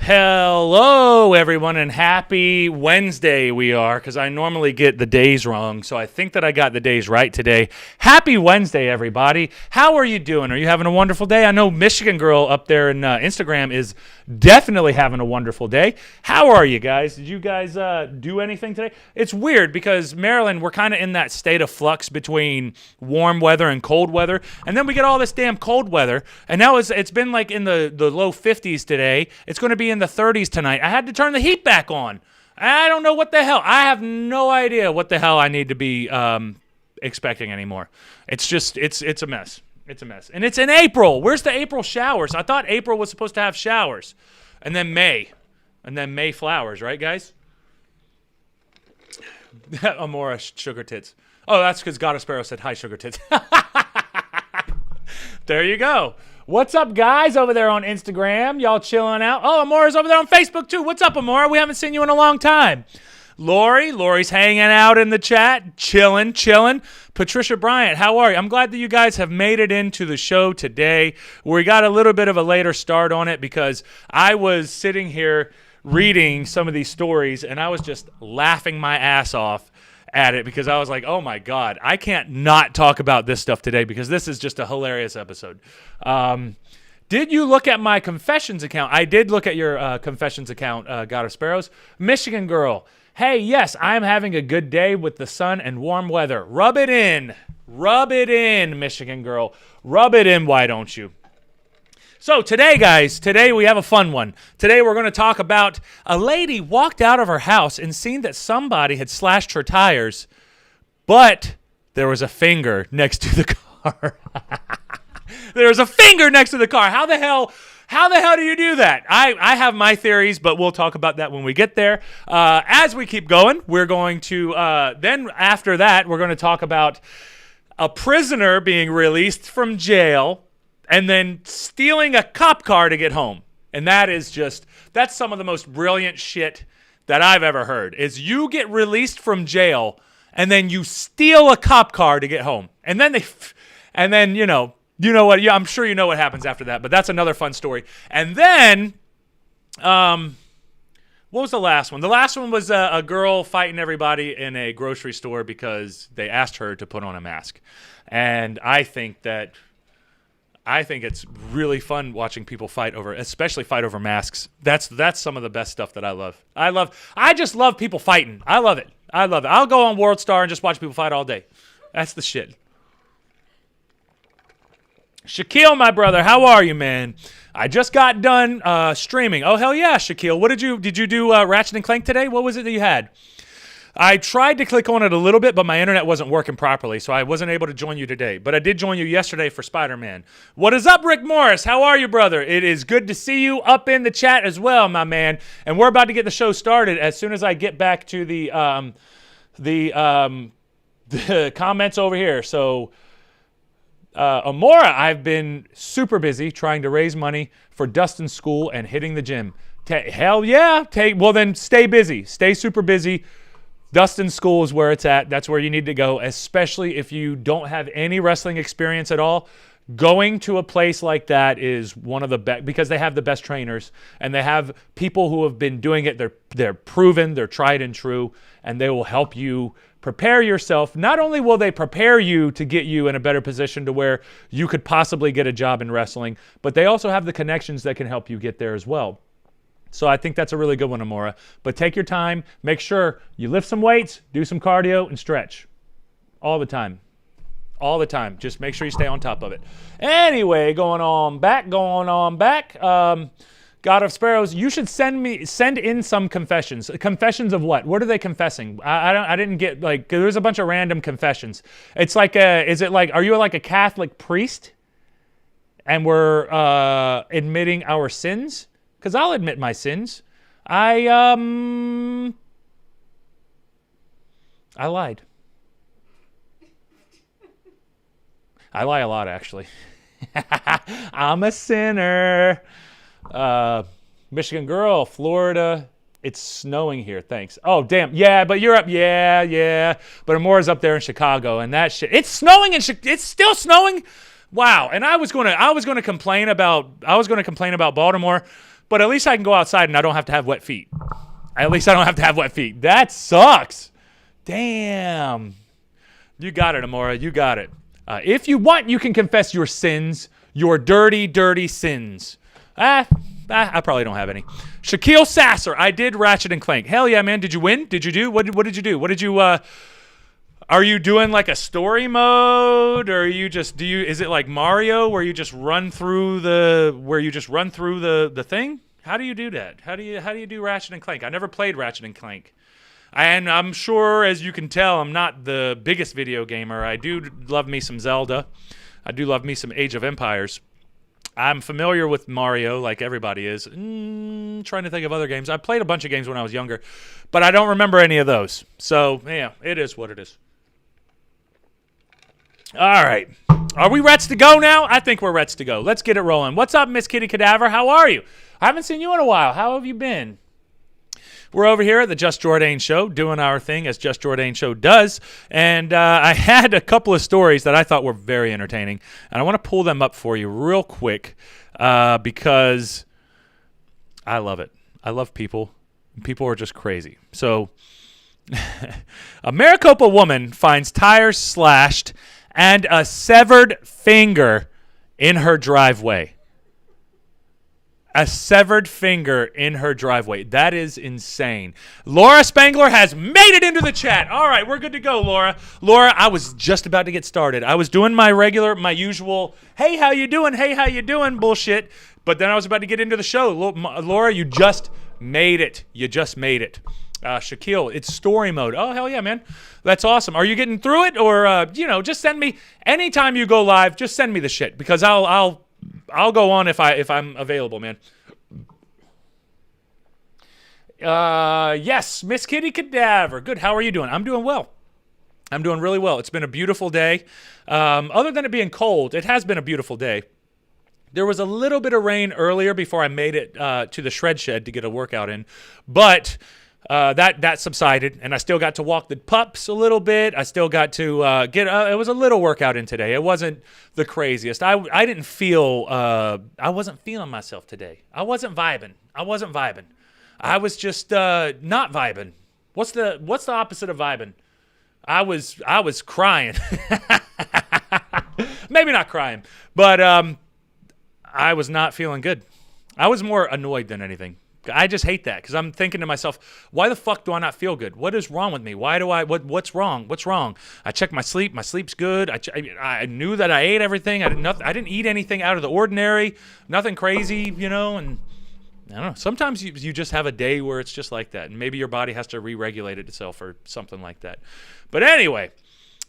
Hello, everyone, and happy Wednesday we are, because I normally get the days wrong, so I think that I got the days right today. Happy Wednesday, everybody. How are you doing? Are you having a wonderful day? I know Michigan Girl up there in Instagram is definitely having a wonderful day. How are you guys? Did you guys do anything today? It's weird because Maryland, we're kind of in that state of flux between warm weather and cold weather, and then we get all this damn cold weather, and now it's been like in the low 50s today. It's going to be in the 30s tonight. I had to turn the heat back on. I don't know what the hell. I have no idea what the hell I need to be expecting anymore. It's just, it's a mess. It's a mess. And it's in April. Where's the April showers? I thought April was supposed to have showers. And then May. And then May flowers, right, guys? Amora, sugar tits. Oh, that's because God of Sparrow said, hi, sugar tits. There you go. What's up, guys, over there on Instagram? Y'all chilling out? Oh, Amora's over there on Facebook, too. What's up, Amora? We haven't seen you in a long time. Lori's hanging out in the chat, chilling. Patricia Bryant, how are you? I'm glad that you guys have made it into the show today. We got a little bit of a later start on it because I was sitting here reading some of these stories, and I was just laughing my ass off at it because I was like, oh my God, I can't not talk about this stuff today because this is just a hilarious episode. Did you look at my confessions account? I did look at your confessions account, God of Sparrows. Michigan Girl, hey, yes, I'm having a good day with the sun and warm weather. Rub it in, Michigan Girl. Rub it in, why don't you? So today, guys, we have a fun one. Today we're going to talk about a lady walked out of her house and seen that somebody had slashed her tires, but there was a finger next to the car. There was a finger next to the car. How the hell do you do that? I have my theories, but we'll talk about that when we get there. As we keep going, we're going to, then after that, we're going to talk about a prisoner being released from jail and then stealing a cop car to get home. And that's some of the most brilliant shit that I've ever heard, is you get released from jail and then you steal a cop car to get home. And then you know what, yeah, I'm sure you know what happens after that, but that's another fun story. And then, what was the last one? The last one was a girl fighting everybody in a grocery store because they asked her to put on a mask. And I think it's really fun watching people especially fight over masks. That's some of the best stuff that I love. I just love people fighting. I love it. I'll go on World Star and just watch people fight all day. That's the shit. Shaquille, my brother, how are you, man? I just got done streaming. Oh, hell yeah, Shaquille. Did you do Ratchet and Clank today? What was it that you had? I tried to click on it a little bit, but my internet wasn't working properly, so I wasn't able to join you today. But I did join you yesterday for Spider-Man. What is up, Rick Morris? How are you, brother? It is good to see you up in the chat as well, my man. And we're about to get the show started as soon as I get back to the comments over here. So, Amora, I've been super busy trying to raise money for Dustin's school and hitting the gym. Hell yeah. Well, then stay busy. Stay super busy. Dustin's school is where it's at. That's where you need to go, especially if you don't have any wrestling experience at all. Going to a place like that is one of the best because they have the best trainers and they have people who have been doing it. They're proven, they're tried and true, and they will help you prepare yourself. Not only will they prepare you to get you in a better position to where you could possibly get a job in wrestling, but they also have the connections that can help you get there as well. So I think that's a really good one, Amora. But take your time. Make sure you lift some weights, do some cardio, and stretch. All the time. All the time. Just make sure you stay on top of it. Anyway, going on back. God of Sparrows, you should send in some confessions. Confessions of what? What are they confessing? I didn't get, like, there's a bunch of random confessions. It's like are you like a Catholic priest? And we're admitting our sins? Because I'll admit my sins. I lied. I lie a lot, actually. I'm a sinner. Michigan Girl, Florida. It's snowing here. Thanks. Oh, damn. Yeah, but you're up. Yeah. But Amora's up there in Chicago, and that shit. It's snowing it's still snowing. Wow. And I was going to complain about Baltimore, But at least I can go outside and I don't have to have wet feet. At least I don't have to have wet feet. That sucks. Damn. You got it, Amora. You got it. If you want, you can confess your sins, your dirty, dirty sins. I probably don't have any. Shaquille Sasser, I did Ratchet and Clank. Hell yeah, man. Did you win? Did you do? What did you do? What did you, are you doing like a story mode, or are you just, is it like Mario where you just run through the thing? How do you do that? How do you do Ratchet and Clank? I never played Ratchet and Clank. And I'm sure, as you can tell, I'm not the biggest video gamer. I do love me some Zelda. I do love me some Age of Empires. I'm familiar with Mario, like everybody is. Trying to think of other games. I played a bunch of games when I was younger, but I don't remember any of those. So, yeah, it is what it is. All right. Are we rets to go now? I think we're rets to go. Let's get it rolling. What's up, Miss Kitty Cadaver? How are you? I haven't seen you in a while. How have you been? We're over here at the Just Jordane Show doing our thing as Just Jordane Show does. And I had a couple of stories that I thought were very entertaining. And I want to pull them up for you real quick because I love it. I love people. People are just crazy. So a Maricopa woman finds tires slashed and a severed finger in her driveway. A severed finger in her driveway. That is insane. Laura Spangler has made it into the chat. All right, we're good to go, Laura. Laura, I was just about to get started. I was doing my usual, hey, how you doing? Hey, how you doing? Bullshit. But then I was about to get into the show. Laura, you just made it. You just made it. Shaquille, it's story mode. Oh, hell yeah, man. That's awesome. Are you getting through it? Or, just send me, anytime you go live, just send me the shit. Because I'll go on if I'm available, man. Yes, Miss Kitty Cadaver. Good. How are you doing? I'm doing well. I'm doing really well. It's been a beautiful day. Other than it being cold, it has been a beautiful day. There was a little bit of rain earlier before I made it to the shred shed to get a workout in, but that subsided, and I still got to walk the pups a little bit. I still got to it was a little workout in today. It wasn't the craziest. I didn't feel I wasn't feeling myself today. I wasn't vibing. I was just not vibing. What's the opposite of vibing? I was crying. Maybe not crying, but I was not feeling good. I was more annoyed than anything. I just hate that because I'm thinking to myself, why the fuck do I not feel good? What is wrong with me? What's wrong? What's wrong? I checked my sleep. My sleep's good. I knew that I ate everything. I didn't eat anything out of the ordinary. Nothing crazy, and I don't know. Sometimes you just have a day where it's just like that, and maybe your body has to re-regulate itself or something like that. But anyway,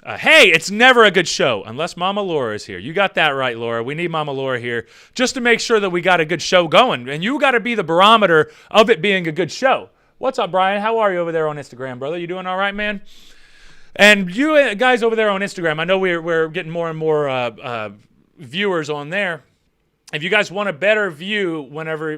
hey, it's never a good show unless Mama Laura is here. You got that right, Laura. We need Mama Laura here just to make sure that we got a good show going, and you got to be the barometer of it being a good show. What's up, Brian? How are you over there on Instagram, brother? You doing all right, man? And you guys over there on Instagram, I know we're getting more and more viewers on there. If you guys want a better view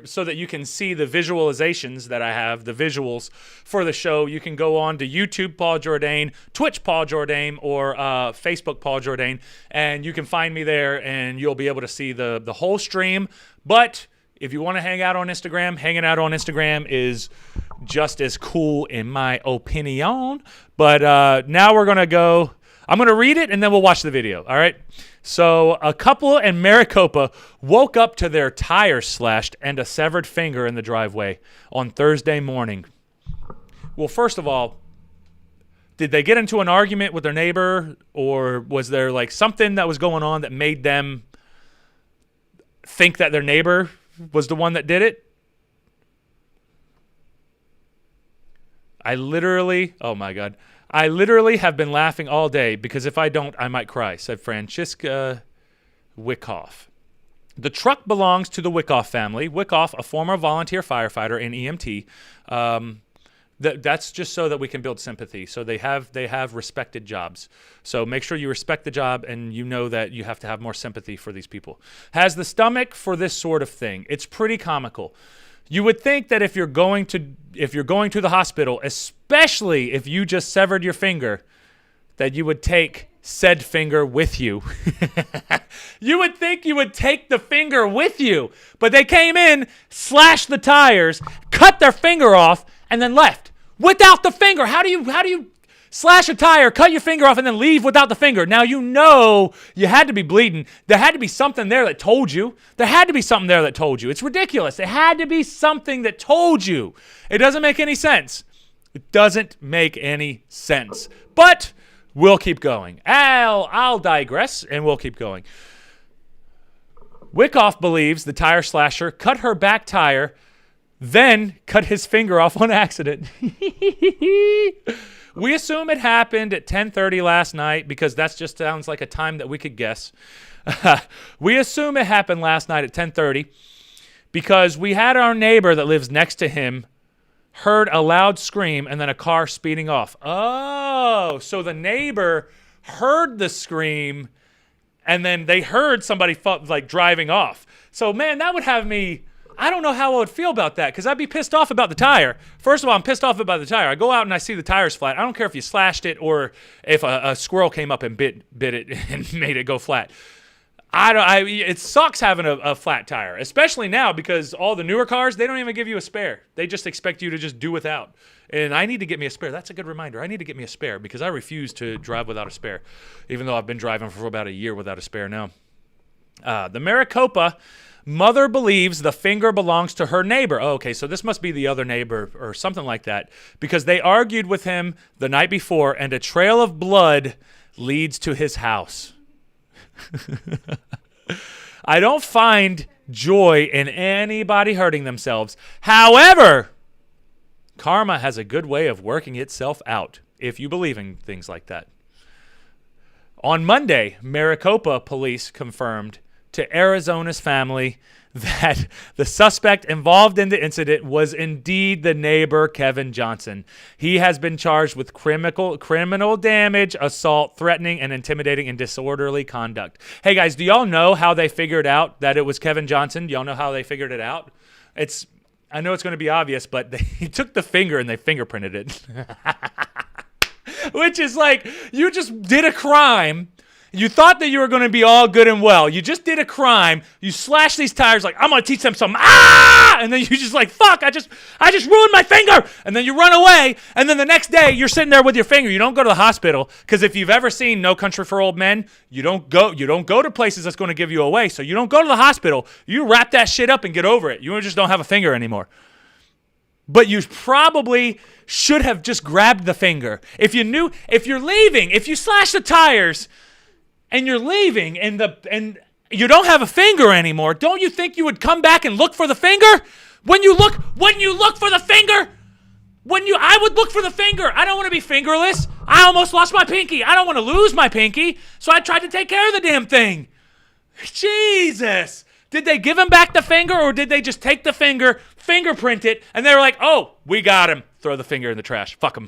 so that you can see the visualizations that I have, the visuals for the show, you can go on to YouTube Paul Jordane, Twitch Paul Jordane, or Facebook Paul Jordane, and you can find me there, and you'll be able to see the whole stream. But if you want to hang out on Instagram, hanging out on Instagram is just as cool in my opinion. But now we're going to go. I'm going to read it, and then we'll watch the video, all right? So a couple in Maricopa woke up to their tires slashed and a severed finger in the driveway on Thursday morning. Well, first of all, did they get into an argument with their neighbor, or was there like something that was going on that made them think that their neighbor was the one that did it? Oh my God. I literally have been laughing all day because if I don't, I might cry, said Francisca Wickoff. The truck belongs to the Wickoff family. Wickoff, a former volunteer firefighter in EMT. That's just so that we can build sympathy. So they have respected jobs. So make sure you respect the job, and you know that you have to have more sympathy for these people. Has the stomach for this sort of thing. It's pretty comical. You would think that if you're going to the hospital, especially if you just severed your finger, that you would take said finger with you. You would think you would take the finger with you, but they came in, slashed the tires, cut their finger off, and then left without the finger. How do you slash a tire, cut your finger off, and then leave without the finger? Now you know you had to be bleeding. There had to be something there that told you. It's ridiculous. There had to be something that told you. It doesn't make any sense. But we'll keep going. I'll digress, and we'll keep going. Wyckoff believes the tire slasher cut her back tire, then cut his finger off on accident. We assume it happened at 10:30 last night because that just sounds like a time that we could guess. We assume it happened last night at 10:30 because we had our neighbor that lives next to him heard a loud scream and then a car speeding off. Oh, so the neighbor heard the scream and then they heard somebody driving off. So, man, that would have me, I don't know how I would feel about that because I'd be pissed off about the tire. First of all, I'm pissed off about the tire. I go out and I see the tire's flat. I don't care if you slashed it or if a squirrel came up and bit it and made it go flat. It sucks having a flat tire, especially now because all the newer cars, they don't even give you a spare. They just expect you to just do without. And I need to get me a spare. That's a good reminder. I need to get me a spare because I refuse to drive without a spare, even though I've been driving for about a year without a spare now. The Maricopa mother believes the finger belongs to her neighbor. Oh, okay, so this must be the other neighbor or something like that because they argued with him the night before and a trail of blood leads to his house. I don't find joy in anybody hurting themselves. However, karma has a good way of working itself out, if you believe in things like that. On Monday, Maricopa police confirmed to Arizona's family that the suspect involved in the incident was indeed the neighbor, Kevin Johnson. He has been charged with criminal damage, assault, threatening, and intimidating and disorderly conduct. Hey, guys, do y'all know how they figured out that it was Kevin Johnson? Do y'all know how they figured it out? I know it's going to be obvious, but he took the finger and they fingerprinted it. Which is like, you just did a crime. You thought that you were going to be all good and well. You just did a crime. You slashed these tires like, I'm going to teach them something. Ah! And then you just like, fuck, I just ruined my finger. And then you run away. And then the next day you're sitting there with your finger. You don't go to the hospital because if you've ever seen No Country for Old Men, you don't go to places that's going to give you away. So you don't go to the hospital. You wrap that shit up and get over it. You just don't have a finger anymore. But you probably should have just grabbed the finger. If you're leaving, if you slash the tires and you're leaving and you don't have a finger anymore, don't you think you would come back and look for the finger? When you look for the finger, I would look for the finger. I don't want to be fingerless. I almost lost my pinky. I don't want to lose my pinky, so I tried to take care of the damn thing. Jesus. Did they give him back the finger or did they just take the finger, fingerprint it, and they were like, oh, we got him. Throw the finger in the trash. Fuck him.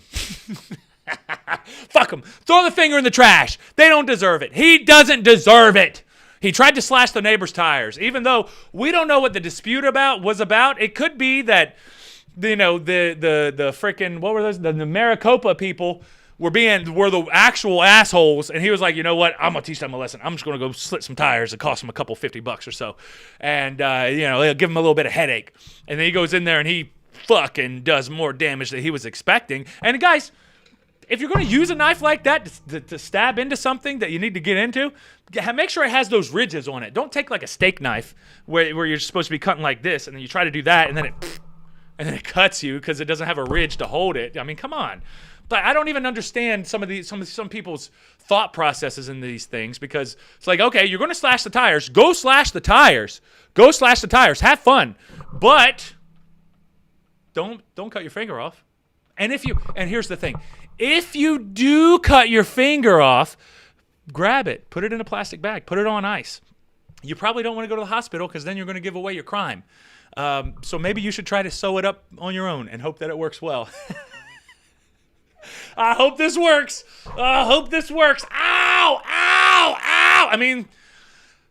Fuck him. Throw the finger in the trash. They don't deserve it. He doesn't deserve it. He tried to slash the neighbor's tires. Even though we don't know what the dispute was about, it could be that, the freaking, what were those? The Maricopa people were the actual assholes, and he was like, you know what? I'm gonna teach them a lesson. I'm just gonna go slit some tires. It cost him a couple $50 or so, and they'll give him a little bit of headache. And then he goes in there and he fucking does more damage than he was expecting. And guys, if you're going to use a knife like that to stab into something that you need to get into, make sure it has those ridges on it. Don't take like a steak knife where you're supposed to be cutting like this, and then you try to do that, and then it cuts you because it doesn't have a ridge to hold it. I mean, come on. But I don't even understand some people's thought processes in these things because it's like, okay, you're going to slash the tires. Go slash the tires. Go slash the tires. Have fun. But don't cut your finger off. And here's the thing. If you do cut your finger off, grab it. Put it in a plastic bag. Put it on ice. You probably don't want to go to the hospital because then you're going to give away your crime. So maybe you should try to sew it up on your own and hope that it works well. I hope this works. Ow! Ow! Ow! I mean,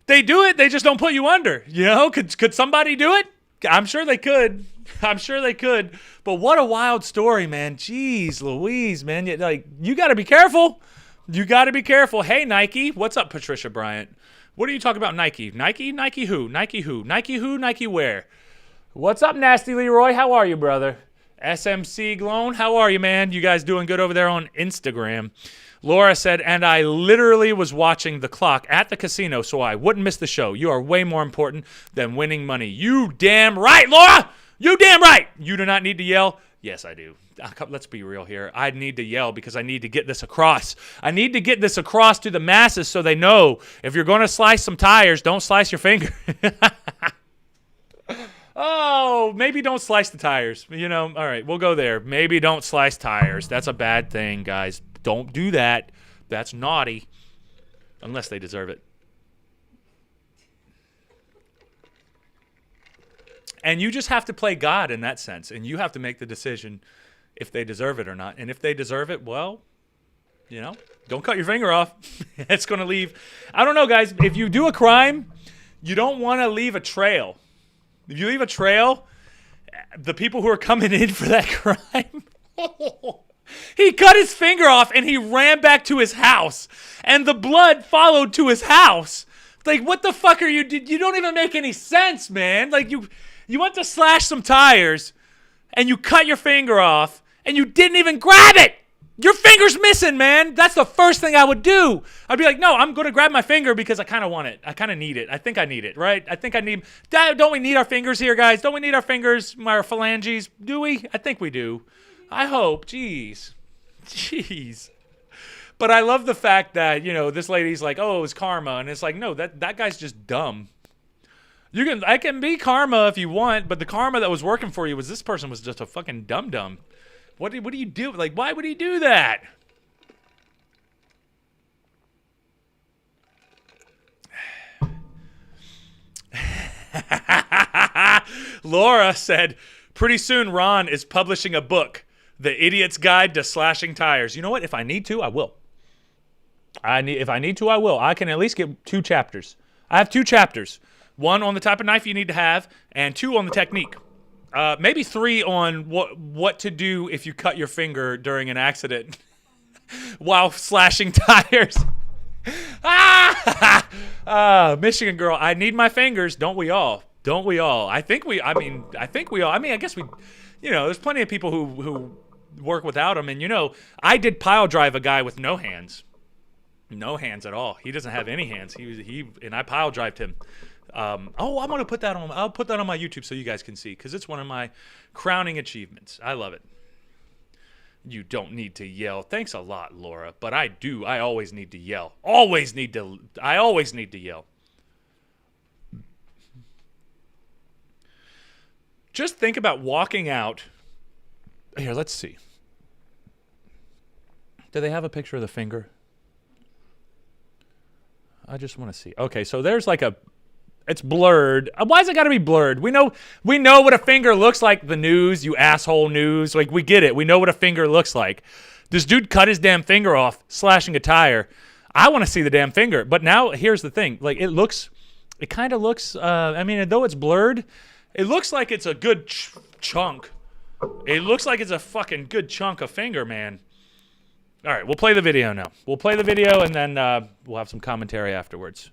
they do it. They just don't put you under. You know, could somebody do it? I'm sure they could. But what a wild story, man. Jeez Louise, man. You got to be careful. You got to be careful. Hey, Nike. What's up, Patricia Bryant? What are you talking about, Nike? Nike? Nike who? Nike who? Nike who? Nike where? What's up, Nasty Leroy? How are you, brother? SMC Glone, how are you, man? You guys doing good over there on Instagram? Laura said, and I literally was watching the clock at the casino so I wouldn't miss the show. You are way more important than winning money. You damn right, Laura! You damn right! You do not need to yell. Yes, I do. Let's be real here. I need to yell because I need to get this across. I need to get this across to the masses so they know if you're going to slice some tires, don't slice your finger. Oh, maybe don't slice the tires. You know, all right, we'll go there. Maybe don't slice tires. That's a bad thing, guys. Don't do that. That's naughty. Unless they deserve it. And you just have to play God in that sense. And you have to make the decision if they deserve it or not. And if they deserve it, well, you know, don't cut your finger off. It's going to leave. I don't know, guys. If you do a crime, you don't want to leave a trail. If you leave a trail, the people who are coming in for that crime, he cut his finger off and he ran back to his house. And the blood followed to his house. Like, what the fuck are you? You don't even make any sense, man. Like, you went to slash some tires and you cut your finger off and you didn't even grab it. Your finger's missing, man. That's the first thing I would do. I'd be like, no, I'm going to grab my finger because I kind of want it. I kind of need it. I think I need it, right? I think I need... Don't we need our fingers here, guys? Don't we need our fingers, our phalanges? Do we? I think we do. I hope. Jeez. But I love the fact that, you know, this lady's like, oh, it's karma. And it's like, no, that guy's just dumb. I can be karma if you want, but the karma that was working for you was this person was just a fucking dum-dum. What do you do? Like, why would he do that? Laura said, pretty soon Ron is publishing a book, The Idiot's Guide to Slashing Tires. You know what? If I need to, I will. If I need to, I will. I can at least get 2 chapters. I have 2 chapters. 1 on the type of knife you need to have, and 2 on the technique. Maybe 3 on what to do if you cut your finger during an accident while slashing tires. Michigan girl, I need my fingers. Don't we all? Don't we all? I think we all. I guess we, you know, there's plenty of people who work without them. And, you know, I did pile drive a guy with no hands. No hands at all. He doesn't have any hands. And I pile drived him. I'm gonna put that on. I'll put that on my YouTube so you guys can see, because it's one of my crowning achievements. I love it. You don't need to yell. Thanks a lot, Laura. But I do. I always need to yell. I always need to yell. Just think about walking out. Here, let's see. Do they have a picture of the finger? I just want to see. Okay, so there's like it's blurred. Why's it got to be blurred? We know what a finger looks like. The news, you asshole news. Like, we get it. We know what a finger looks like. This dude cut his damn finger off slashing a tire. I want to see the damn finger. But now, here's the thing. Like, it kind of looks, I mean, though it's blurred, it looks like it's a good chunk. It looks like it's a fucking good chunk of finger, man. All right, we'll play the video now. We'll play the video, and then we'll have some commentary afterwards.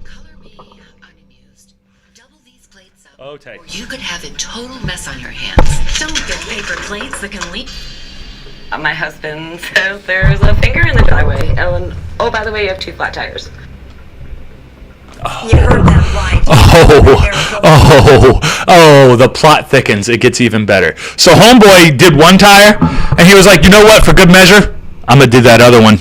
Color me unamused. Double these plates up. Okay. Or you could have a total mess on your hands. Don't get paper plates that can leak. My husband says there's a finger in the driveway. Ellen, oh, by the way, you have 2 flat tires. Oh. You heard that right. The plot thickens. It gets even better. So homeboy did one tire, and he was like, you know what, for good measure, I'm going to do that other one.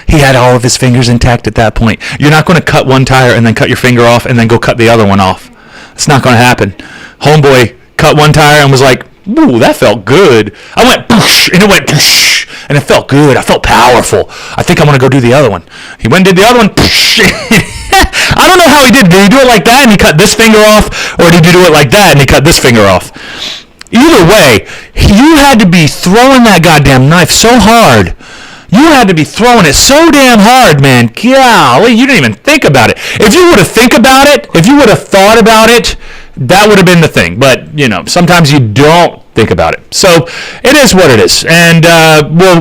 He had all of his fingers intact at that point. You're not going to cut one tire and then cut your finger off and then go cut the other one off. It's not going to happen. Homeboy cut one tire and was like, ooh, that felt good. I went, boosh, and it went, boosh, and it felt good. I felt powerful. I think I'm going to go do the other one. He went and did the other one, boosh. I don't know how he did it. Did he do it like that and he cut this finger off? Or did he do it like that and he cut this finger off? Either way, you had to be throwing that goddamn knife so hard. You had to be throwing it so damn hard, man. Golly, you didn't even think about it. If you would have thought about it, That would have been the thing. But, sometimes you don't think about it. So it is what it is. And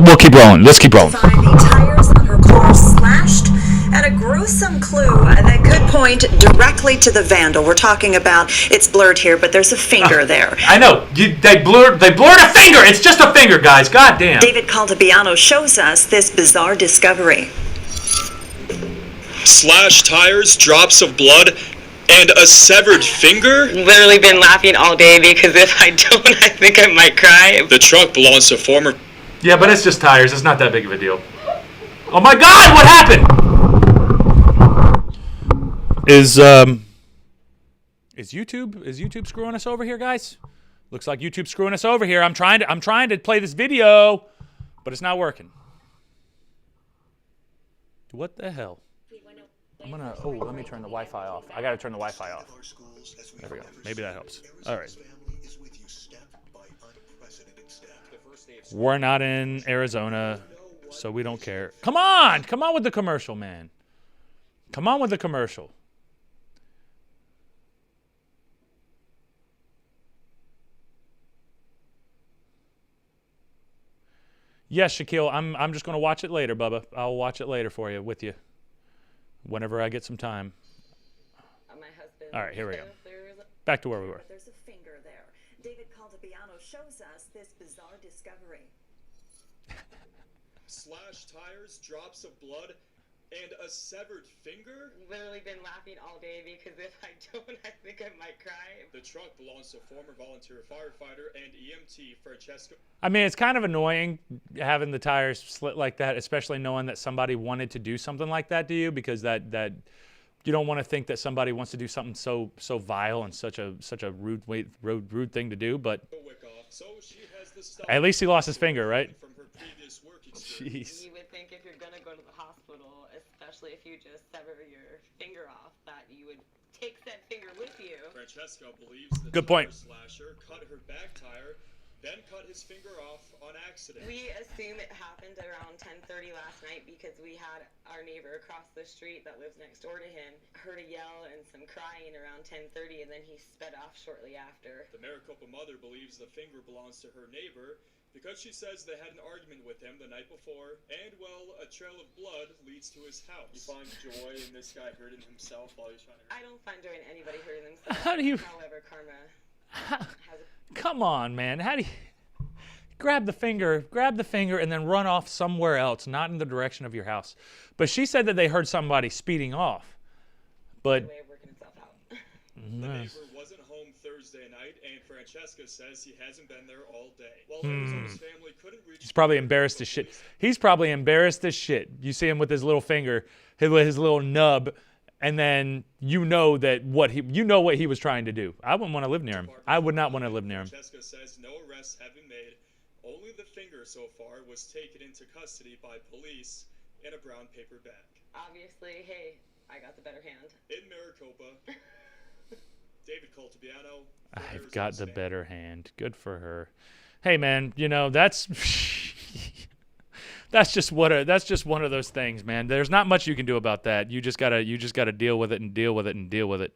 we'll keep rolling. Let's keep rolling. Find the tires on her car slashed, and a gruesome clue that could point directly to the vandal. We're talking about, it's blurred here, but there's a finger there. I know. They blurred a finger. It's just a finger, guys. God damn. David Caltabiano shows us this bizarre discovery. Slashed tires, drops of blood, and a severed finger? Literally been laughing all day because if I don't, I think I might cry. The truck belongs to former... Yeah, but it's just tires. It's not that big of a deal. Oh my God! What happened? Is YouTube screwing us over here, guys? Looks like YouTube's screwing us over here. I'm trying to play this video, but it's not working. What the hell? Let me turn the Wi-Fi off. I gotta turn the Wi-Fi off. There we go. Maybe that helps. All right. We're not in Arizona, so we don't care. Come on with the commercial, man. Come on with the commercial. Yes, Shaquille, I'm just going to watch it later, Bubba. I'll watch it later for you, with you, whenever I get some time. All right, here we go. Back to where we were. There's a finger there. David Caltabiano shows us this bizarre discovery. Slashed tires, drops of blood, and a severed finger? Literally been laughing all day because if I don't, I think I might cry. The truck belongs to former volunteer firefighter and EMT Francesca. I mean, it's kind of annoying having the tires slit like that, especially knowing that somebody wanted to do something like that to you, because that you don't want to think that somebody wants to do something so vile and such a rude thing to do. But So she has the stuff at least he lost his finger, right? from her previous work experience. Jeez. You would think if you're going to go to the hospital, especially if you just sever your finger off, that you would take said finger with you. Francesca believes the Good point. tire slasher cut her back tire, then cut his finger off on accident. We assume it happened around 10:30 last night because we had our neighbor across the street that lives next door to him heard a yell and some crying around 10:30, and then he sped off shortly after. The Maricopa mother believes the finger belongs to her neighbor because she says they had an argument with him the night before, and, well, a trail of blood leads to his house. You find joy in this guy hurting himself while he's trying to... I don't find joy in anybody hurting themselves. How do you... However, karma has a... Come on, man. How do you... Grab the finger, and then run off somewhere else, not in the direction of your house. But she said that they heard somebody speeding off. But... way of working itself out. The neighbor wasn't home Thursday night, and Francesca says he hasn't been there all day. While Arizona's family couldn't reach... He's probably embarrassed as shit. He's probably embarrassed as shit. You see him with his little finger, his little nub, and then you know what he was trying to do. I wouldn't want to live near him. I would not want to live near him. Francesca says no arrests have been made. Only the finger so far was taken into custody by police in a brown paper bag. Obviously, hey, I got the better hand. In Maricopa, David Caltabiano. I've got the better hand. Good for her. Hey, man, that's just one of those things, man. There's not much you can do about that. You just gotta deal with it and deal with it and deal with it.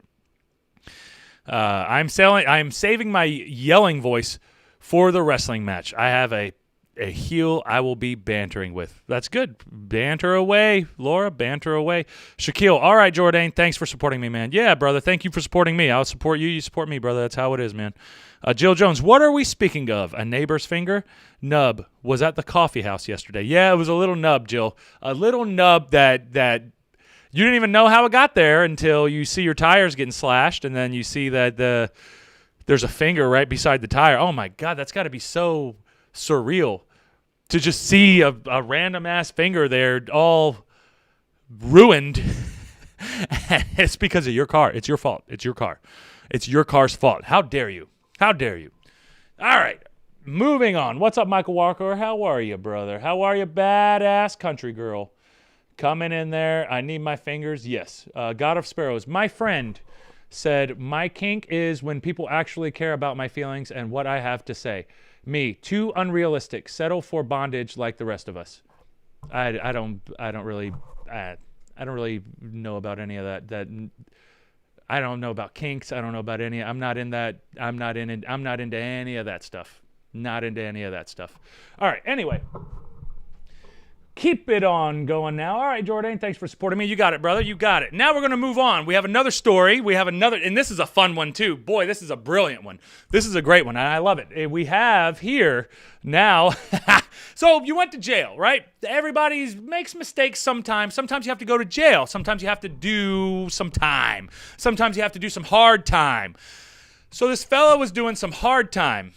I'm saving my yelling voice for the wrestling match. I have a heel I will be bantering with. That's good. Banter away, Laura. Banter away. Shaquille. All right, Jordane. Thanks for supporting me, man. Yeah, brother. Thank you for supporting me. I'll support you. You support me, brother. That's how it is, man. Jill Jones. What are we speaking of? A neighbor's finger? Nub. Was at the coffee house yesterday. Yeah, it was a little nub, Jill. A little nub that you didn't even know how it got there until you see your tires getting slashed, and then you see that there's a finger right beside the tire. Oh, my God, that's got to be so surreal to just see a random-ass finger there all ruined. It's because of your car. It's your fault. It's your car. It's your car's fault. How dare you? How dare you? All right, moving on. What's up, Michael Walker? How are you, brother? How are you, badass country girl? Coming in there. I need my fingers. Yes. God of Sparrows. My friend said, my kink is when people actually care about my feelings and what I have to say. Me, too unrealistic. Settle for bondage like the rest of us. I don't really know about any of that. I don't know about kinks. I don't know about any. I'm not in that. I'm not into any of that stuff. Not into any of that stuff. All right. Anyway, keep it on going now. All right, Jordane, thanks for supporting me. You got it, brother. You got it. Now we're going to move on. We have another story. And this is a fun one too. Boy, this is a brilliant one. This is a great one, and I love it. We have here now. So you went to jail, right? Everybody makes mistakes sometimes. Sometimes you have to go to jail. Sometimes you have to do some time. Sometimes you have to do some hard time. So this fella was doing some hard time.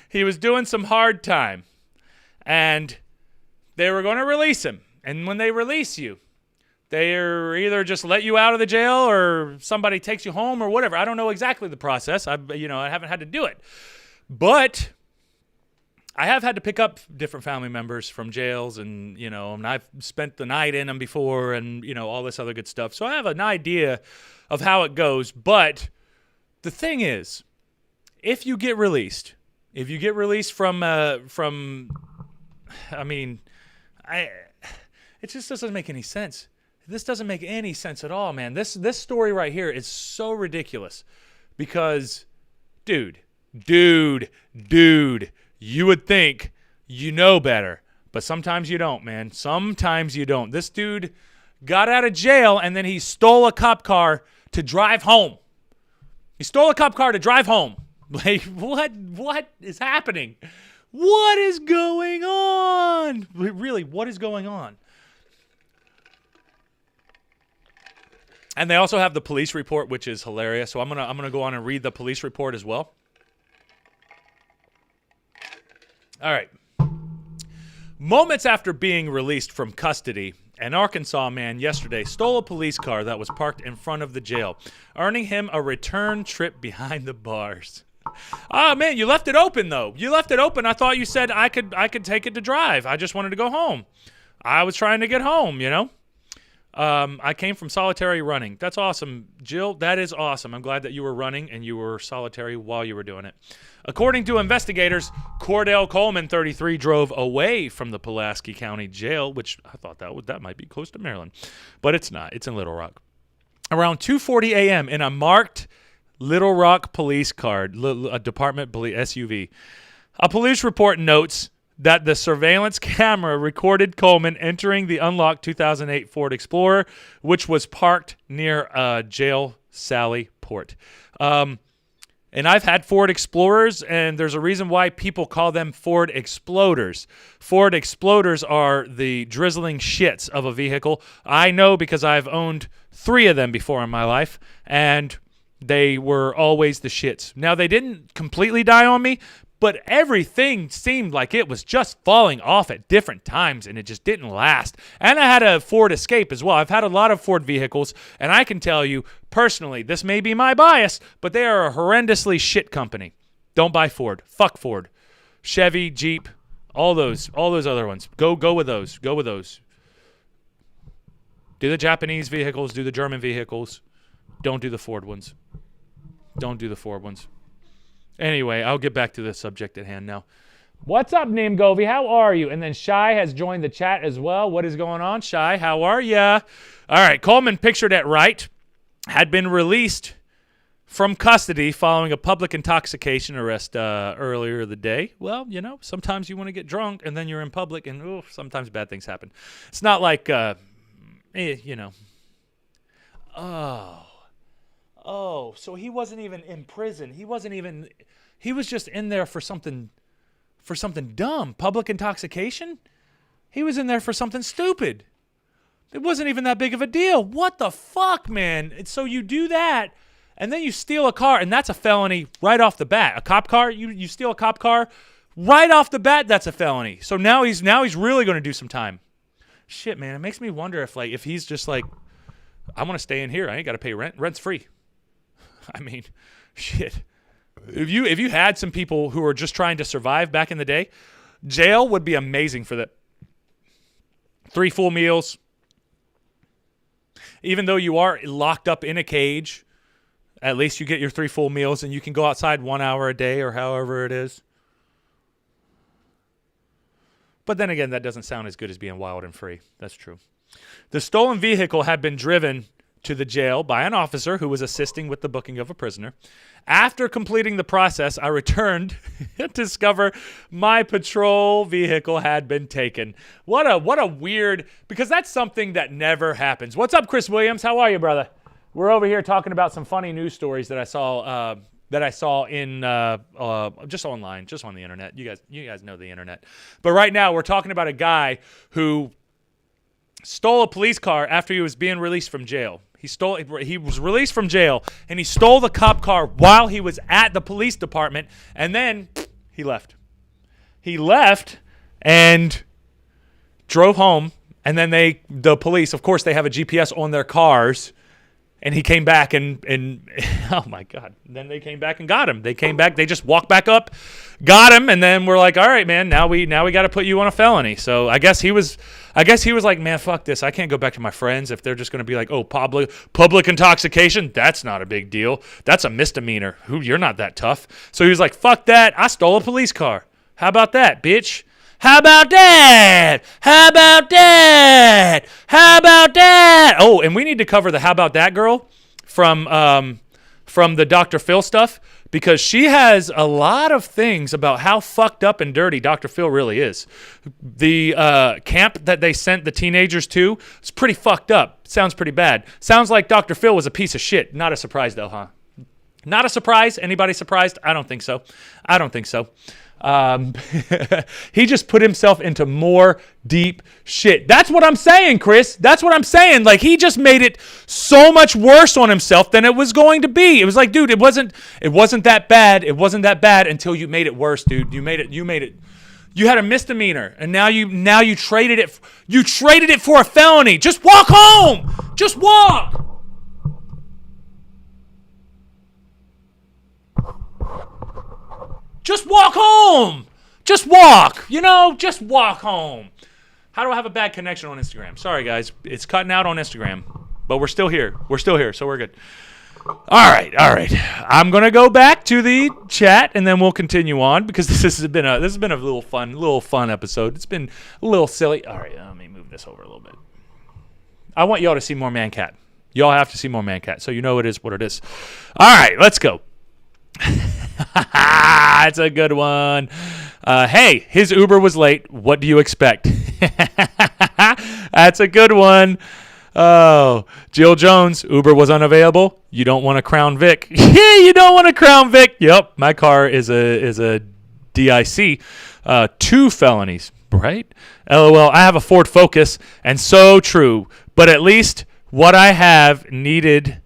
He was doing some hard time. And they were going to release him. And when they release you, they're either just let you out of the jail or somebody takes you home or whatever. I don't know exactly the process. I haven't had to do it. But I have had to pick up different family members from jails and I've spent the night in them before and, all this other good stuff. So I have an idea of how it goes. But the thing is, if you get released from it just doesn't make any sense. This doesn't make any sense at all, man. This story right here is so ridiculous because, dude, you would think you know better, but sometimes you don't, man. Sometimes you don't. This dude got out of jail and then he stole a cop car to drive home. He stole a cop car to drive home. Like, what is happening? What is going on? Really, what is going on? And they also have the police report, which is hilarious. So I'm gonna go on and read the police report as well. All right. Moments after being released from custody, an Arkansas man yesterday stole a police car that was parked in front of the jail, earning him a return trip behind the bars. Oh, man, you left it open, though. You left it open. I thought you said I could take it to drive. I just wanted to go home. I was trying to get home, I came from solitary running. That's awesome, Jill. That is awesome. I'm glad that you were running and you were solitary while you were doing it. According to investigators, Cordell Coleman, 33, drove away from the Pulaski County Jail, which I thought that might be close to Maryland, but it's not. It's in Little Rock. Around 2:40 a.m. in a marked Little Rock police car, a department SUV. A police report notes that the surveillance camera recorded Coleman entering the unlocked 2008 Ford Explorer, which was parked near jail Sally Port. And I've had Ford Explorers, and there's a reason why people call them Ford Exploders. Ford Exploders are the drizzling shits of a vehicle. I know because I've owned 3 of them before in my life, and they were always the shits. Now, they didn't completely die on me, but everything seemed like it was just falling off at different times, and it just didn't last. And I had a Ford Escape as well. I've had a lot of Ford vehicles, and I can tell you, personally, this may be my bias, but they are a horrendously shit company. Don't buy Ford. Fuck Ford. Chevy, Jeep, all those other ones. Go with those. Go with those. Do the Japanese vehicles, do the German vehicles. Don't do the Ford ones. Don't do the Ford ones. Anyway, I'll get back to the subject at hand now. What's up, Neem Govey? How are you? And then Shai has joined the chat as well. What is going on, Shai? How are ya? All right, Coleman, pictured at right, had been released from custody following a public intoxication arrest earlier the day. Well, sometimes you want to get drunk and then you're in public and sometimes bad things happen. It's not like, Oh, so he wasn't even in prison. He was just in there for something dumb. Public intoxication? He was in there for something stupid. It wasn't even that big of a deal. What the fuck, man? So you do that, and then you steal a car, and that's a felony right off the bat. A cop car? You steal a cop car? Right off the bat, that's a felony. So now he's really going to do some time. Shit, man, it makes me wonder if he's just like, I want to stay in here. I ain't got to pay rent. Rent's free. I mean, shit. If you had some people who were just trying to survive back in the day, jail would be amazing for that. 3 full meals. Even though you are locked up in a cage, at least you get your 3 full meals and you can go outside 1 hour a day or however it is. But then again, that doesn't sound as good as being wild and free. That's true. The stolen vehicle had been driven to the jail by an officer who was assisting with the booking of a prisoner. After completing the process, I returned to discover my patrol vehicle had been taken. What a weird, because that's something that never happens. What's up, Chris Williams? How are you, brother? We're over here talking about some funny news stories that I saw in just online, just on the internet. You guys know the internet. But right now we're talking about a guy who stole a police car after he was being released from jail. He was released from jail, and he stole the cop car while he was at the police department, and then he left. He left and drove home, and then the police, of course, they have a GPS on their cars, and he came back and oh my God. Then they came back and got him. They came back, they just walked back up, got him, and then we're like, all right, man, now we got to put you on a felony. So I guess he was like, man, fuck this. I can't go back to my friends if they're just going to be like, oh, public intoxication, that's not a big deal. That's a misdemeanor. You're not that tough. So he was like, fuck that. I stole a police car. How about that, bitch? How about that? How about that? How about that? Oh, and we need to cover the how about that girl from the Dr. Phil stuff, because she has a lot of things about how fucked up and dirty Dr. Phil really is. The camp that they sent the teenagers to is pretty fucked up. Sounds pretty bad. Sounds like Dr. Phil was a piece of shit. Not a surprise though, huh? Not a surprise. Anybody surprised? I don't think so. He just put himself into more deep shit. That's what I'm saying, Chris. That's what I'm saying. Like, he just made it so much worse on himself than it was going to be. It was like, dude, it wasn't that bad. It wasn't that bad until you made it worse, dude. You made it. You had a misdemeanor, and now you traded it. You traded it for a felony. Just walk home. Just walk. Just walk home. Just walk. Just walk home. How do I have a bad connection on Instagram? Sorry, guys. It's cutting out on Instagram. But we're still here. So we're good. All right. I'm going to go back to the chat, and then we'll continue on, because this has been a little fun episode. It's been a little silly. All right, let me move this over a little bit. I want y'all to see more Man Cat. Y'all have to see more Man Cat, so you know it is what it is. All right, let's go. It's a good one. Hey, his Uber was late. What do you expect? That's a good one. Oh, Jill Jones, Uber was unavailable. You don't want a Crown Vic. Yeah, you don't want a Crown Vic. Yep, my car is a DIC. 2 felonies, right? LOL, I have a Ford Focus, and so true. But at least what I have needed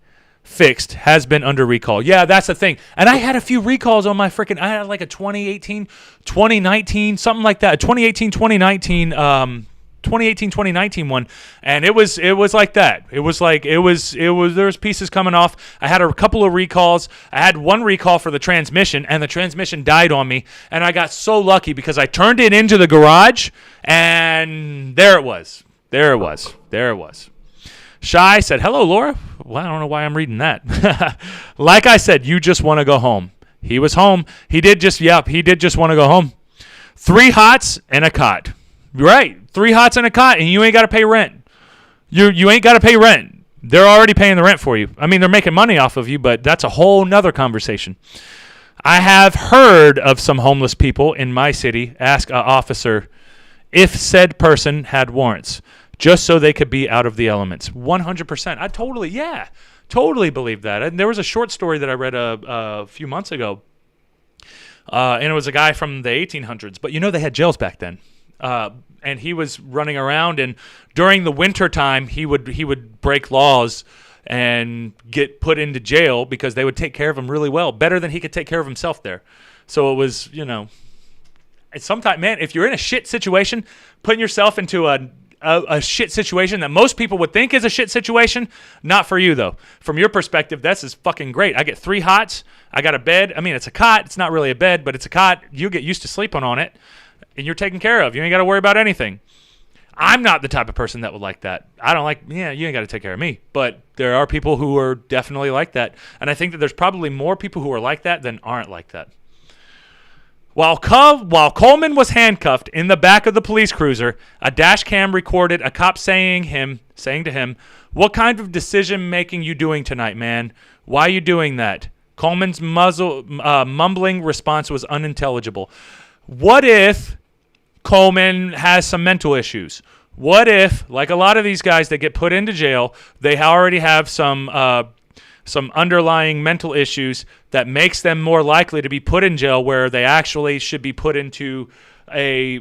fixed has been under recall. Yeah, that's the thing. And I had a few recalls on my freaking, I had like a 2018, 2019, something like that. 2019 one, and it was like that. It was there was pieces coming off. I had a couple of recalls. I had one recall for the transmission, and the transmission died on me, and I got so lucky because I turned it into the garage, and there it was. Shy said, hello, Laura. Well, I don't know why I'm reading that. Like I said, you just want to go home. He was home. He did just want to go home. 3 hots and a cot. Right. 3 hots and a cot, and you ain't got to pay rent. You ain't got to pay rent. They're already paying the rent for you. I mean, they're making money off of you, but that's a whole nother conversation. I have heard of some homeless people in my city ask an officer if said person had warrants, just so they could be out of the elements. 100%. I totally believe that. And there was a short story that I read a few months ago, and it was a guy from the 1800s. But they had jails back then, and he was running around. And during the winter time, he would break laws and get put into jail because they would take care of him really well, better than he could take care of himself there. So it was, sometimes, man, if you're in a shit situation, putting yourself into a shit situation that most people would think is a shit situation, not for you though. From your perspective, this is fucking great. I get 3 hots. I got a bed. I mean, it's a cot. It's not really a bed, but it's a cot. You get used to sleeping on it, and you're taken care of. You ain't got to worry about anything. I'm not the type of person that would like that. I don't like, you ain't got to take care of me. But there are people who are definitely like that. And I think that there's probably more people who are like that than aren't like that. While Coleman was handcuffed in the back of the police cruiser, a dash cam recorded a cop saying to him, "What kind of decision making you doing tonight, man? Why you doing that?" Coleman's mumbling response was unintelligible. What if Coleman has some mental issues? What if, like a lot of these guys that get put into jail, they already have some underlying mental issues that makes them more likely to be put in jail, where they actually should be put into a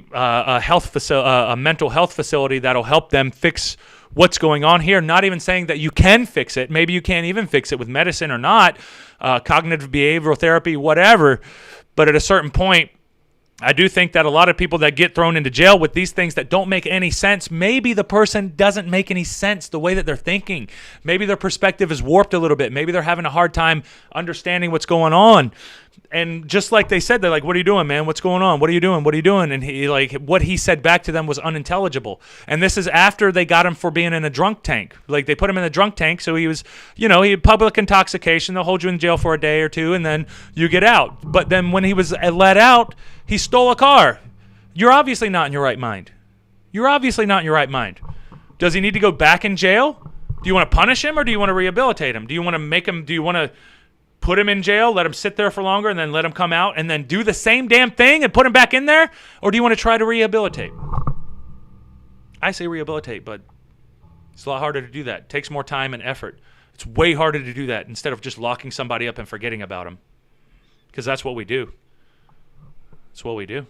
mental health facility that'll help them fix what's going on here. Not even saying that you can fix it. Maybe you can't even fix it with medicine or not, cognitive behavioral therapy, whatever. But at a certain point, I do think that a lot of people that get thrown into jail with these things that don't make any sense, maybe the person doesn't make any sense the way that they're thinking. Maybe their perspective is warped a little bit. Maybe they're having a hard time understanding what's going on. And just like they said, they're like, "What are you doing, man? What's going on? What are you doing? What are you doing?" And what he said back to them was unintelligible. And this is after they got him for being in a drunk tank. Like, they put him in a drunk tank, so he was, he had public intoxication. They'll hold you in jail for a day or two, and then you get out. But then when he was let out, he stole a car. You're obviously not in your right mind. You're obviously not in your right mind. Does he need to go back in jail? Do you want to punish him, or do you want to rehabilitate him? Do you want to put him in jail, let him sit there for longer, and then let him come out and then do the same damn thing and put him back in there? Or do you want to try to rehabilitate? I say rehabilitate, but it's a lot harder to do that. It takes more time and effort. It's way harder to do that instead of just locking somebody up and forgetting about them. Because that's what we do. That's what we do.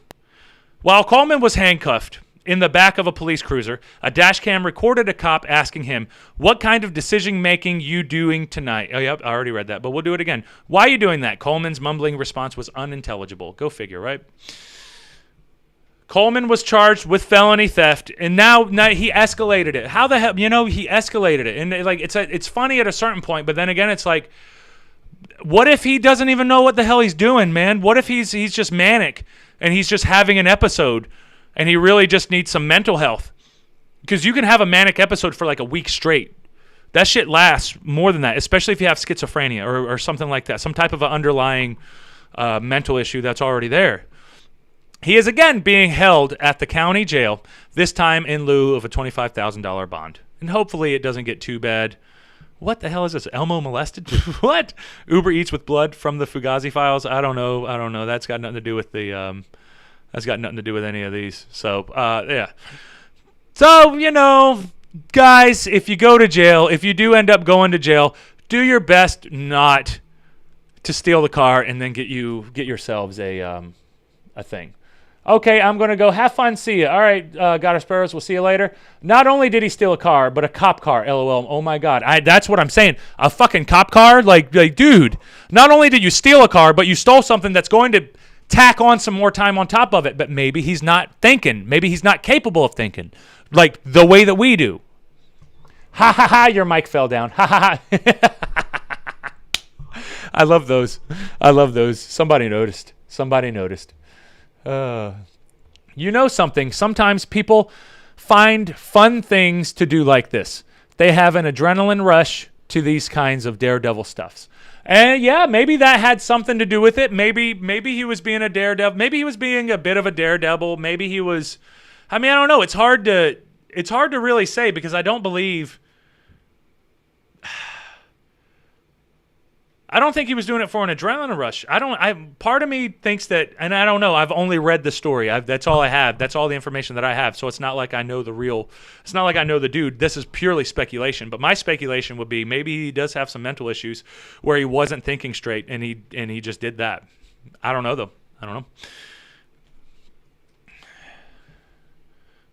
While Coleman was handcuffed in the back of a police cruiser, a dash cam recorded a cop asking him, "What kind of decision-making you doing tonight?" Oh, yep, I already read that, but we'll do it again. "Why are you doing that?" Coleman's mumbling response was unintelligible. Go figure, right? Coleman was charged with felony theft, and now he escalated it. How the hell, he escalated it. And it's funny at a certain point, but then again, it's like, what if he doesn't even know what the hell he's doing, man? What if he's just manic and he's just having an episode and he really just needs some mental health? Because you can have a manic episode for like a week straight. That shit lasts more than that, especially if you have schizophrenia or something like that, some type of an underlying mental issue that's already there. He is again being held at the county jail, this time in lieu of a $25,000 bond. And hopefully it doesn't get too bad. What the hell is this? Elmo molested? What? Uber Eats with blood from the Fugazi files? I don't know. That's got nothing to do with that's got nothing to do with any of these. So, yeah. So, guys, if you go to jail, if you do end up going to jail, do your best not to steal the car and then get yourselves a thing. Okay, I'm going to go. Have fun. See you. All right, got our sparrows. We'll see you later. Not only did he steal a car, but a cop car. LOL. Oh, my God. That's what I'm saying. A fucking cop car? Like, dude, not only did you steal a car, but you stole something that's going to tack on some more time on top of it. But maybe he's not thinking. Maybe he's not capable of thinking like the way that we do. Ha, ha, ha. Your mic fell down. Ha, ha, ha. I love those. Somebody noticed. Something. Sometimes people find fun things to do like this. They have an adrenaline rush to these kinds of daredevil stuffs. And yeah, maybe that had something to do with it. Maybe he was being a daredevil. Maybe he was being a bit of a daredevil. Maybe he was, I don't know. It's hard to really say because I don't think he was doing it for an adrenaline rush. Part of me thinks that, and I don't know. I've only read the story. That's all I have. That's all the information that I have. So it's not like I know it's not like I know the dude. This is purely speculation. But my speculation would be maybe he does have some mental issues where he wasn't thinking straight and he just did that. I don't know though. I don't know.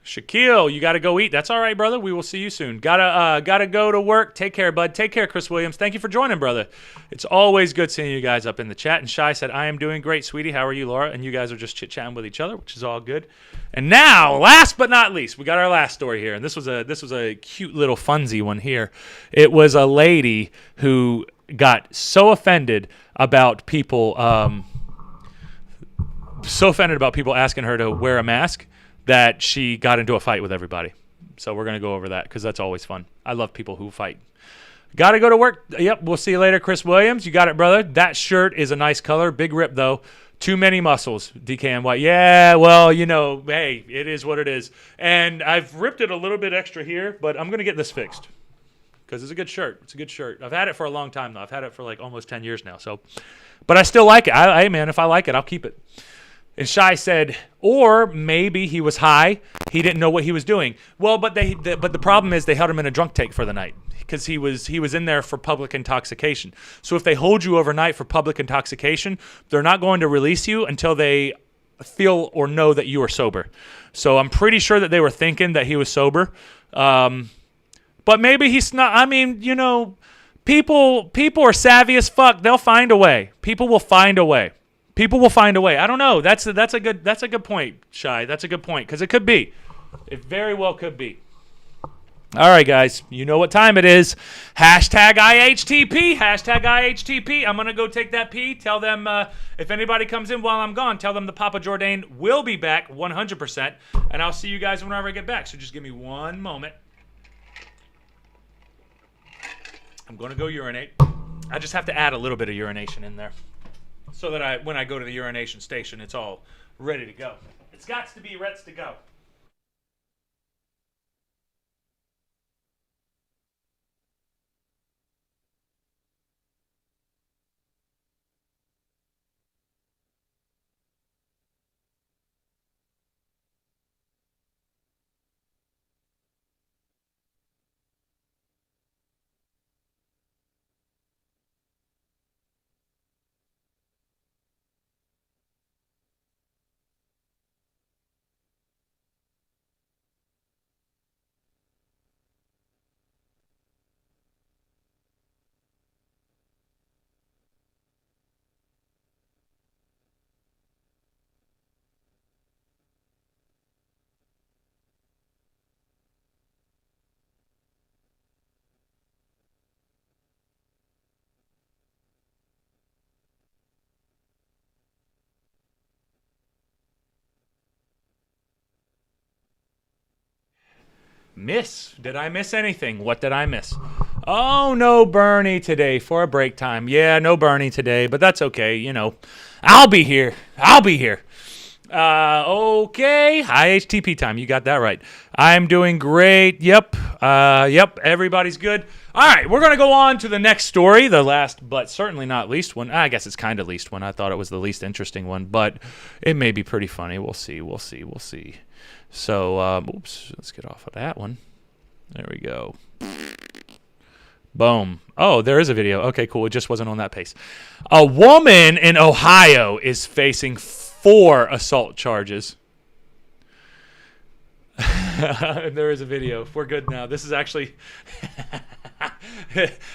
Shaquille, you got to go eat. That's all right, brother. We will see you soon. Gotta go to work. Take care, bud. Take care, Chris Williams. Thank you for joining, brother. It's always good seeing you guys up in the chat. And Shai said, "I am doing great, sweetie. How are you, Laura?" And you guys are just chit-chatting with each other, which is all good. And now, last but not least, we got our last story here. And this was a cute little funsy one here. It was a lady who got so offended about people asking her to wear a mask that she got into a fight with everybody. So we're going to go over that because that's always fun. I love people who fight. Got to go to work. Yep, we'll see you later, Chris Williams. You got it, brother. That shirt is a nice color. Big rip, though. Too many muscles, DK White. Yeah, well, you know, hey, it is what it is. And I've ripped it a little bit extra here, but I'm going to get this fixed because it's a good shirt. It's a good shirt. I've had it for a long time, though. I've had it for like almost 10 years now. So, but I still like it. Hey, man, if I like it, I'll keep it. And Shai said, or maybe he was high. He didn't know what he was doing. Well, but the problem is they held him in a drunk tank for the night because he was in there for public intoxication. So if they hold you overnight for public intoxication, they're not going to release you until they feel or know that you are sober. So I'm pretty sure that they were thinking that he was sober. But maybe he's not. I mean, you know, people are savvy as fuck. They'll find a way. People will find a way. People will find a way. I don't know. That's a good point, Shai. That's a good point because it could be. It very well could be. All right, guys. You know what time it is. Hashtag IHTP. Hashtag IHTP. I'm going to go take that pee. Tell them if anybody comes in while I'm gone, tell them the Papa Jordane will be back 100%. And I'll see you guys whenever I get back. So just give me one moment. I'm going to go urinate. I just have to add a little bit of urination in there so that when I go to the urination station, it's all ready to go. It's got to be ready to go. Did I miss anything? What did I miss? Oh, no Bernie today for a break time. Yeah, no Bernie today, but that's okay. You know, I'll be here. Okay. IHTP time. You got that right. I'm doing great. Yep. Everybody's good. All right. We're going to go on to the next story. The last, but certainly not least one. I guess it's kind of least one. I thought it was the least interesting one, but it may be pretty funny. We'll see. So, oops, let's get off of that one. There we go. Boom. Oh, there is a video. Okay, cool. It just wasn't on that pace. A woman in Ohio is facing 4 assault charges. There is a video. We're good now. This is actually...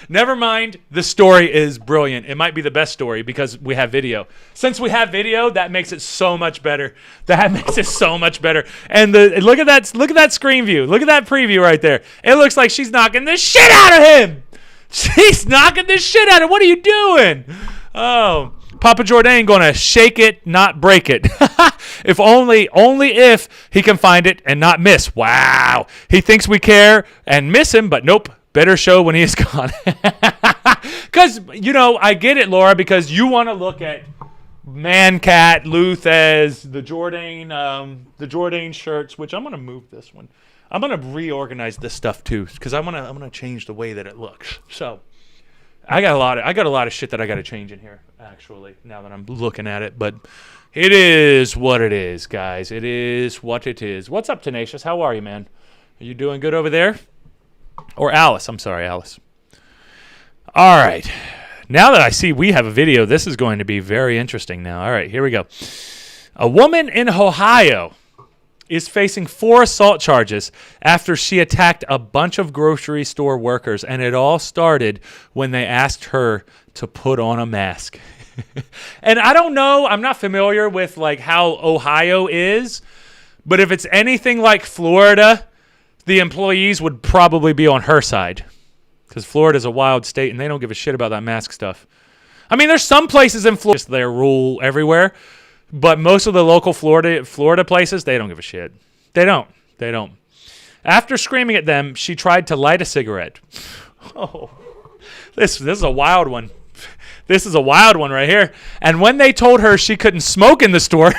Never mind. The story is brilliant. It might be the best story because we have video. Since we have video, that makes it so much better. And look at that screen view. Look at that preview right there. It looks like she's knocking the shit out of him. She's knocking the shit out of him. What are you doing? Oh, Papa Jordane gonna shake it, not break it. If only if he can find it and not miss. Wow. He thinks we care and miss him, but nope. Better show when he is gone. Because, you know, I get it, Laura, because you want to look at Mancat, Luthez, the Jordane shirts, which I'm going to move this one. I'm going to reorganize this stuff, too, because I'm gonna change the way that it looks. So I got a lot of shit that I got to change in here, actually, now that I'm looking at it. But it is what it is, guys. It is what it is. What's up, Tenacious? How are you, man? Are you doing good over there? Or Alice. I'm sorry, Alice. All right. Now that I see we have a video, this is going to be very interesting now. All right, here we go. A woman in Ohio is facing 4 assault charges after she attacked a bunch of grocery store workers, and it all started when they asked her to put on a mask. And I don't know, I'm not familiar with like how Ohio is, but if it's anything like Florida, the employees would probably be on her side because Florida's a wild state and they don't give a shit about that mask stuff. I mean, there's some places in Florida, their rule everywhere, but most of the local Florida places, they don't give a shit. They don't. After screaming at them, she tried to light a cigarette. Oh, this is a wild one. This is a wild one right here. And when they told her she couldn't smoke in the store,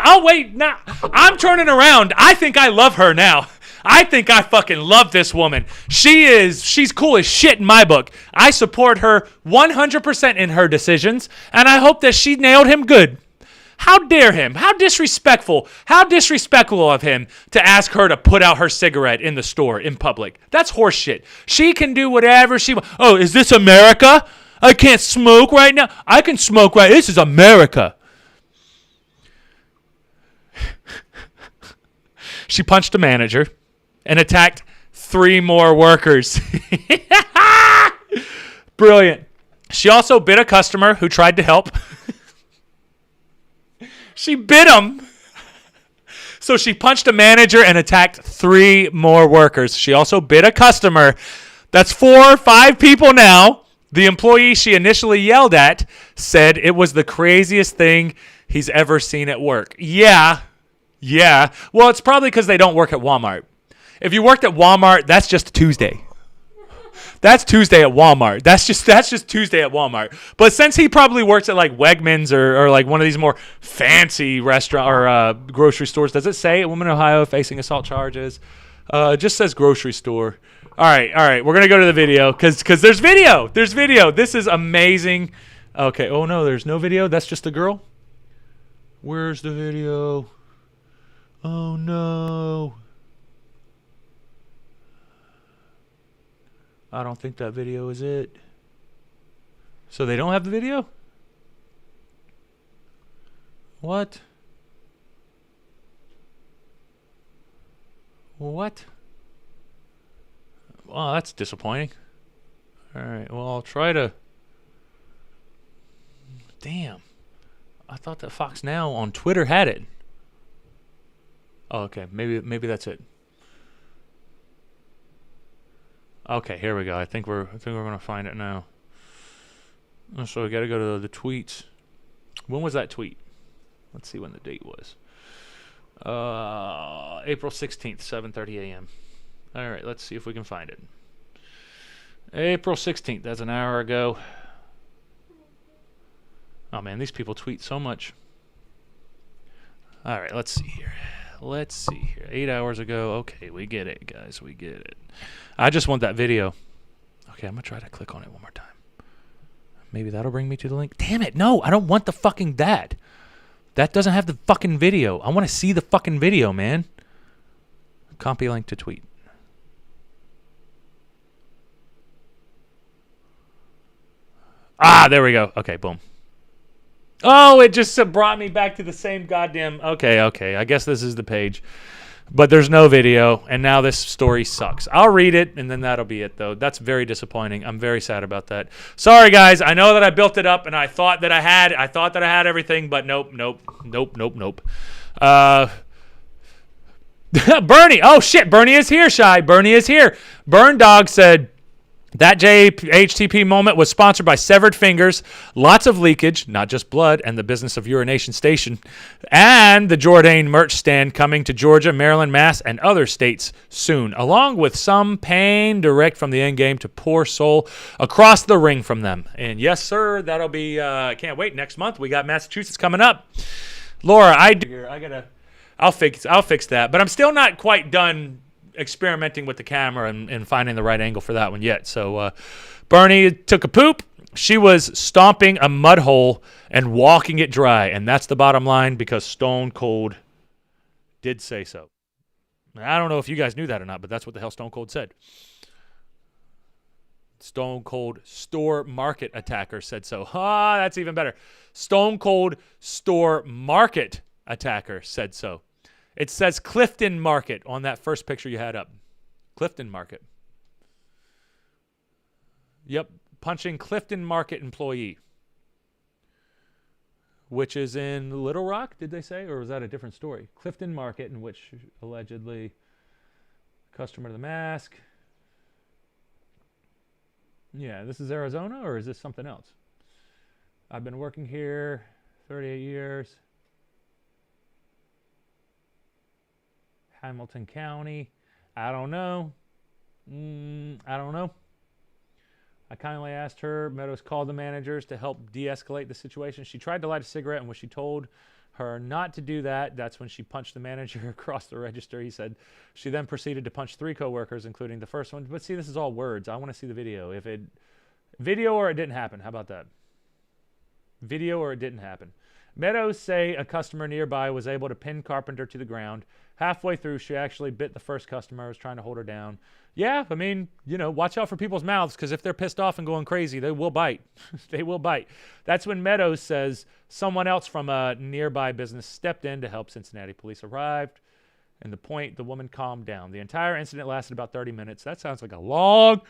oh wait, now I'm turning around. I think I love her now. I think I fucking love this woman. She's cool as shit in my book. I support her 100% in her decisions, and I hope that she nailed him good. How dare him? How disrespectful of him to ask her to put out her cigarette in the store in public. That's horseshit. She can do whatever she wants. Oh, is this America? I can't smoke right now. I can smoke right. This is America. She punched a manager and attacked 3 more workers. Brilliant. She also bit a customer who tried to help. She bit him. So she punched a manager and attacked 3 more workers. She also bit a customer. That's 4 or 5 people now. The employee she initially yelled at said it was the craziest thing he's ever seen at work. Yeah. Well, it's probably because they don't work at Walmart. If you worked at Walmart, that's just Tuesday. That's Tuesday at Walmart. That's just Tuesday at Walmart. But since he probably works at like Wegmans or like one of these more fancy restaurant or grocery stores, does it say a woman in Ohio facing assault charges? It just says grocery store. All right. We're gonna go to the video because there's video. There's video. This is amazing. Okay. Oh no, there's no video. That's just the girl. Where's the video? Oh no. I don't think that video is it. So they don't have the video? What? What? Well, that's disappointing. All right. Well, I'll try to. Damn. I thought that Fox Now on Twitter had it. Oh, okay. Maybe that's it. Okay, here we go. I think we're gonna find it now. So we got to go to the tweets. When was that tweet? Let's see when the date was. April 16th, 7:30 a.m. All right, let's see if we can find it. April 16th. That's an hour ago. Oh man, these people tweet so much. All right, let's see here. 8 hours ago. Okay, we get it, guys. We get it. I just want that video. Okay, I'm going to try to click on it one more time. Maybe that'll bring me to the link. Damn it. No, I don't want the fucking that. That doesn't have the fucking video. I want to see the fucking video, man. Copy link to tweet. Ah, there we go. Okay, boom. Oh, it just brought me back to the same goddamn... Okay. I guess this is the page. But there's no video, and now this story sucks. I'll read it, and then that'll be it, though. That's very disappointing. I'm very sad about that. Sorry, guys. I know that I built it up, and I thought that I had everything, but nope. Bernie. Oh, shit. Bernie is here, Shy. Bernie is here. Burn Dog said... That JHTP moment was sponsored by Severed Fingers, lots of leakage, not just blood, and the business of urination station, and the Jordane merch stand coming to Georgia, Maryland, Mass, and other states soon, along with some pain direct from the end game to poor soul across the ring from them. And yes, sir, that'll be, I can't wait, next month. We got Massachusetts coming up. Laura, I'll fix that, but I'm still not quite done experimenting with the camera and finding the right angle for that one yet. So Bernie took a poop. She was stomping a mud hole and walking it dry, and that's the bottom line because Stone Cold did say so. I don't know if you guys knew that or not, but that's what the hell Stone Cold said. Stone Cold store market attacker said so. That's even better. Stone Cold store market attacker said so. It says Clifton Market on that first picture you had up. Clifton Market. Yep, punching Clifton Market employee. Which is in Little Rock, did they say? Or was that a different story? Clifton Market, in which allegedly customer to the mask. Yeah, this is Arizona, or is this something else? I've been working here 38 years. Hamilton County. I don't know. I kindly asked her. Meadows called the managers to help de-escalate the situation. She tried to light a cigarette, and when she told her not to do that, that's when she punched the manager across the register. He said she then proceeded to punch 3 coworkers, including the first one. But see, this is all words. I want to see the video. If it video or it didn't happen. How about that? Video or it didn't happen. Meadows say a customer nearby was able to pin Carpenter to the ground. Halfway through, she actually bit the first customer. Was trying to hold her down. Yeah, I mean, you know, watch out for people's mouths, because if they're pissed off and going crazy, they will bite. They will bite. That's when Meadows says someone else from a nearby business stepped in to help. Cincinnati police arrived, and the woman calmed down. The entire incident lasted about 30 minutes. That sounds like a long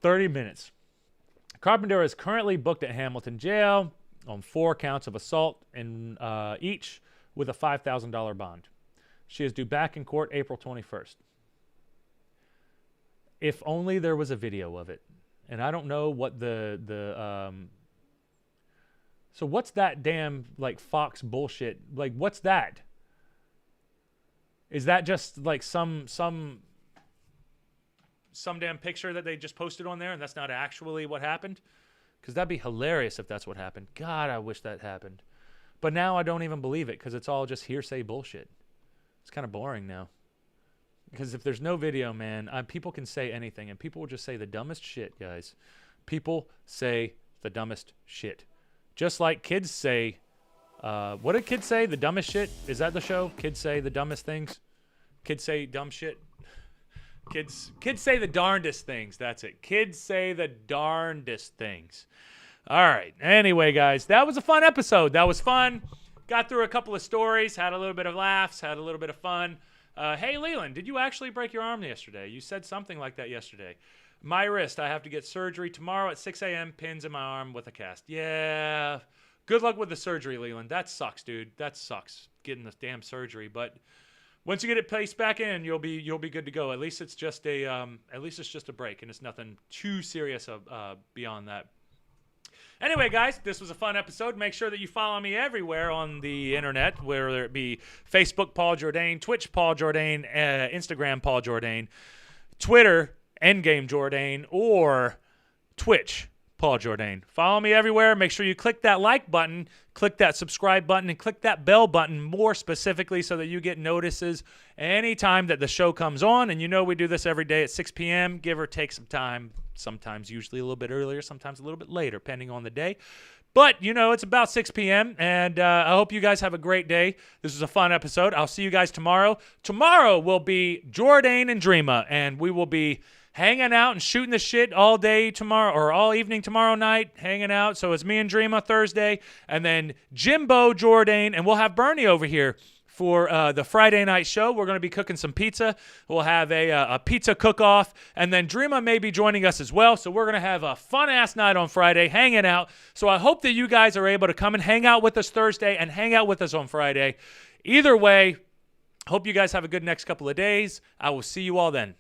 30 minutes. Carpenter is currently booked at Hamilton Jail on 4 counts of assault in each, with a $5,000 bond. She is due back in court April 21st. If only there was a video of it. And I don't know what so what's that damn, like, Fox bullshit? Like, what's that? Is that just, like, some damn picture that they just posted on there and that's not actually what happened? Because that'd be hilarious if that's what happened. God, I wish that happened. But now I don't even believe it, because it's all just hearsay bullshit. It's kind of boring now. Because if there's no video, man, people can say anything, and people will just say the dumbest shit, guys. People say the dumbest shit. Just like kids say, what did kids say? The dumbest shit? Is that the show? Kids say the dumbest things? Kids say dumb shit? Kids say the darndest things. That's it. Kids say the darndest things. All right. Anyway, guys, that was a fun episode. That was fun. Got through a couple of stories, had a little bit of laughs, had a little bit of fun. Hey, Leland, did you actually break your arm yesterday? You said something like that yesterday. My wrist, I have to get surgery tomorrow at 6 a.m., pins in my arm with a cast. Yeah. Good luck with the surgery, Leland. That sucks, dude. That sucks, getting this damn surgery. But once you get it placed back in, you'll be good to go. At least it's just a break, and it's nothing too serious beyond that. Anyway, guys, this was a fun episode. Make sure that you follow me everywhere on the internet, whether it be Facebook, Paul Jordane, Twitch, Paul Jordane, Instagram, Paul Jordane, Twitter, Endgame Jordane, or Twitch, Paul Jordane. Follow me everywhere. Make sure you click that like button, click that subscribe button, and click that bell button more specifically so that you get notices anytime that the show comes on. And you know we do this every day at 6 p.m., give or take some time. Sometimes usually a little bit earlier, sometimes a little bit later, depending on the day. But, you know, it's about 6 p.m., and I hope you guys have a great day. This was a fun episode. I'll see you guys tomorrow. Tomorrow will be Jordane and Dreama, and we will be hanging out and shooting the shit all day tomorrow, or all evening tomorrow night, hanging out. So it's me and Dreama Thursday, and then Jimbo, Jordane, and we'll have Bernie over here for the Friday night show. We're going to be cooking some pizza. We'll have a pizza cook-off, and then Dreama may be joining us as well. So we're going to have a fun-ass night on Friday, hanging out. So I hope that you guys are able to come and hang out with us Thursday and hang out with us on Friday. Either way, hope you guys have a good next couple of days. I will see you all then.